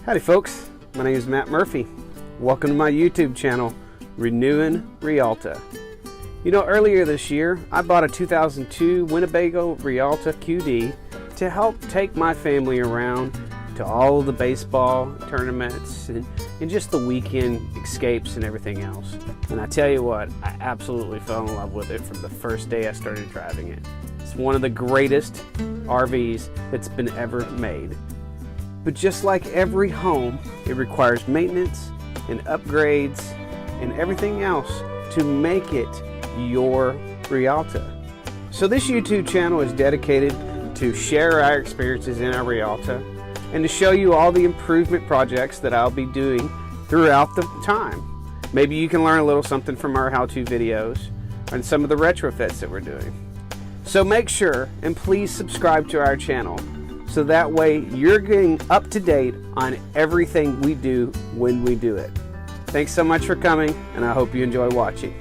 Howdy folks, my name is Matt Murphy. Welcome to my YouTube channel, reNEWing Rialta. You know, earlier this year I bought a 2002 Winnebago Rialta QD to help take my family around to all of the baseball tournaments and just the weekend escapes and everything else. And I tell you what, I absolutely fell in love with it from the first day I started driving it. It's one of the greatest RVs that's been ever made. But just like every home, it requires maintenance and upgrades and everything else to make it your Rialta. So this YouTube channel is dedicated to share our experiences in our Rialta and to show you all the improvement projects that I'll be doing throughout the time. Maybe you can learn a little something from our how-to videos and some of the retrofits that we're doing. So make sure and please subscribe to our channel, so that way you're getting up to date on everything we do when we do it. Thanks so much for coming, and I hope you enjoy watching.